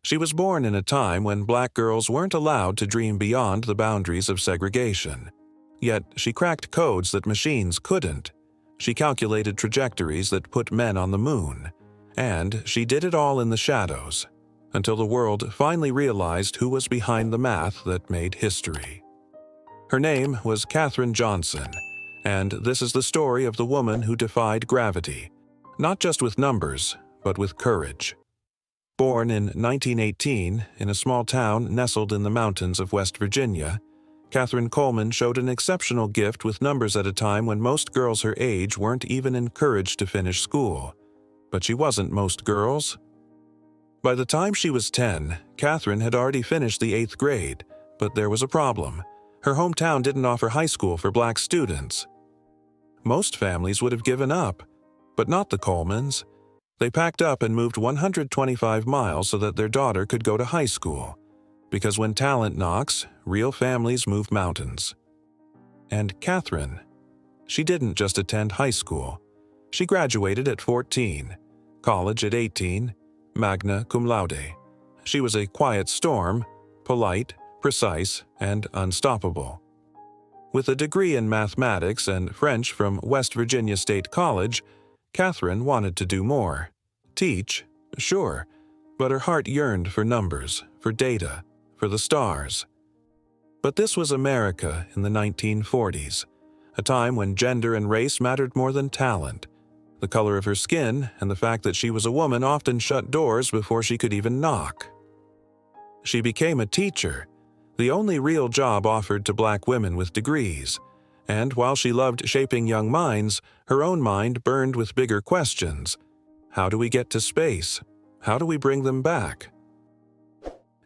She was born in a time when black girls weren't allowed to dream beyond the boundaries of segregation. Yet she cracked codes that machines couldn't. She calculated trajectories that put men on the moon. And she did it all in the shadows, until the world finally realized who was behind the math that made history. Her name was Katherine Johnson, and this is the story of the woman who defied gravity, not just with numbers, but with courage. Born in 1918 in a small town nestled in the mountains of West Virginia, Katherine Coleman showed an exceptional gift with numbers at a time when most girls her age weren't even encouraged to finish school. But she wasn't most girls. By the time she was 10, Katherine had already finished the 8th grade, but there was a problem. Her hometown didn't offer high school for black students. Most families would have given up, but not the Colemans. They packed up and moved 125 miles so that their daughter could go to high school. Because when talent knocks, real families move mountains. And Katherine, she didn't just attend high school. She graduated at 14, college at 18, magna cum laude. She was a quiet storm, polite, precise, and unstoppable. With a degree in mathematics and French from West Virginia State College, Katherine wanted to do more. Teach, sure, but her heart yearned for numbers, for data, for the stars. But this was America in the 1940s, a time when gender and race mattered more than talent. The color of her skin and the fact that she was a woman often shut doors before she could even knock. She became a teacher, the only real job offered to black women with degrees, and while she loved shaping young minds, her own mind burned with bigger questions. How do we get to space? How do we bring them back?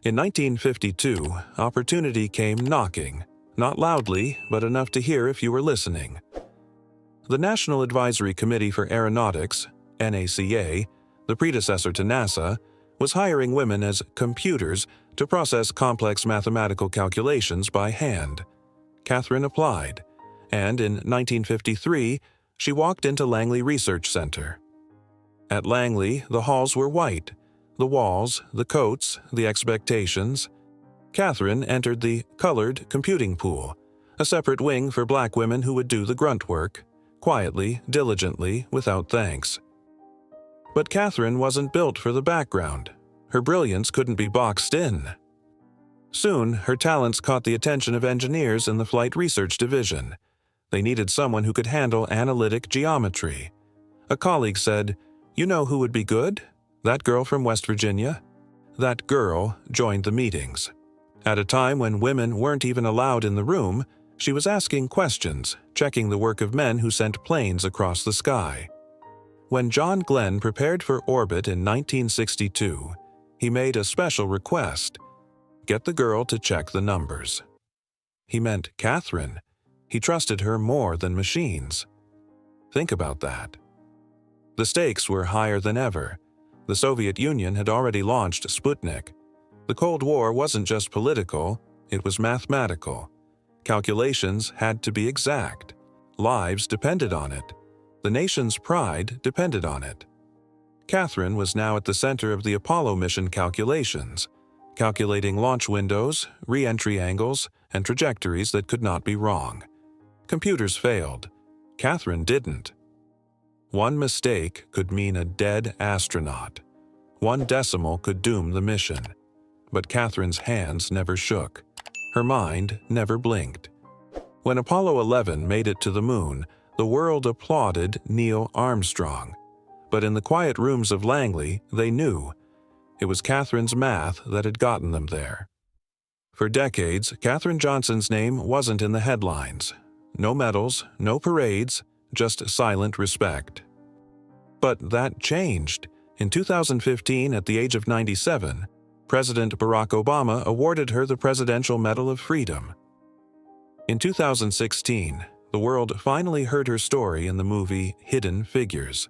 In 1952, opportunity came knocking, not loudly, but enough to hear if you were listening. The National Advisory Committee for Aeronautics, NACA, the predecessor to NASA, was hiring women as computers to process complex mathematical calculations by hand. Katherine applied, and in 1953, she walked into Langley Research Center. At Langley, the halls were white, the walls, the coats, the expectations. Katherine entered the colored computing pool, a separate wing for black women who would do the grunt work, quietly, diligently, without thanks. But Katherine wasn't built for the background. Her brilliance couldn't be boxed in. Soon, her talents caught the attention of engineers in the Flight Research Division. They needed someone who could handle analytic geometry. A colleague said, "You know who would be good? That girl from West Virginia." That girl joined the meetings. At a time when women weren't even allowed in the room, she was asking questions, checking the work of men who sent planes across the sky. When John Glenn prepared for orbit in 1962, he made a special request: get the girl to check the numbers. He meant Katherine. He trusted her more than machines. Think about that. The stakes were higher than ever. The Soviet Union had already launched Sputnik. The Cold War wasn't just political, it was mathematical. Calculations had to be exact. Lives depended on it. The nation's pride depended on it. Katherine was now at the center of the Apollo mission calculations, calculating launch windows, re-entry angles, and trajectories that could not be wrong. Computers failed. Katherine didn't. One mistake could mean a dead astronaut. One decimal could doom the mission. But Katherine's hands never shook. Her mind never blinked. When Apollo 11 made it to the moon, the world applauded Neil Armstrong. But in the quiet rooms of Langley, they knew. It was Katherine's math that had gotten them there. For decades, Katherine Johnson's name wasn't in the headlines. No medals, no parades, just silent respect. But that changed. In 2015, at the age of 97, President Barack Obama awarded her the Presidential Medal of Freedom. In 2016, the world finally heard her story in the movie Hidden Figures.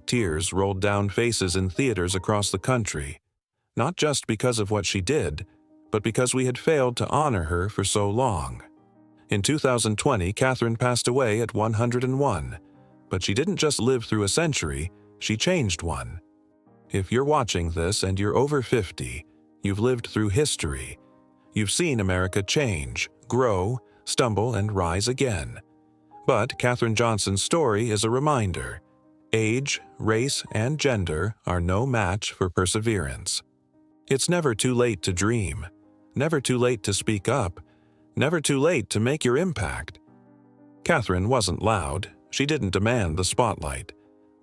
Tears rolled down faces in theaters across the country, not just because of what she did, but because we had failed to honor her for so long. In 2020, Katherine passed away at 101, but she didn't just live through a century, she changed one. If you're watching this and you're over 50, you've lived through history. You've seen America change, grow, stumble, and rise again. But Katherine Johnson's story is a reminder. Age, race, and gender are no match for perseverance. It's never too late to dream, never too late to speak up, never too late to make your impact. Katherine wasn't loud, she didn't demand the spotlight,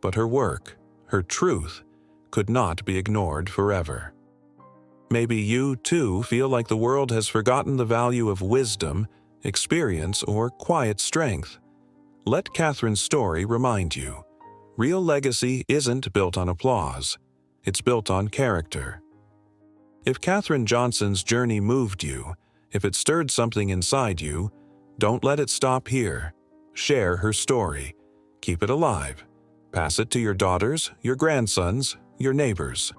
but her work, her truth, could not be ignored forever. Maybe you, too, feel like the world has forgotten the value of wisdom, experience, or quiet strength. Let Katherine's story remind you. Real legacy isn't built on applause. It's built on character. If Katherine Johnson's journey moved you, if it stirred something inside you, don't let it stop here. Share her story. Keep it alive. Pass it to your daughters, your grandsons, your neighbors.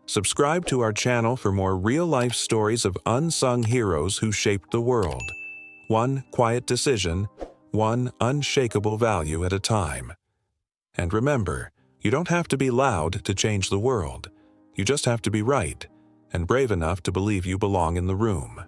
Subscribe to our channel for more real-life stories of unsung heroes who shaped the world. One quiet decision, one unshakable value at a time. And remember, you don't have to be loud to change the world. You just have to be right and brave enough to believe you belong in the room.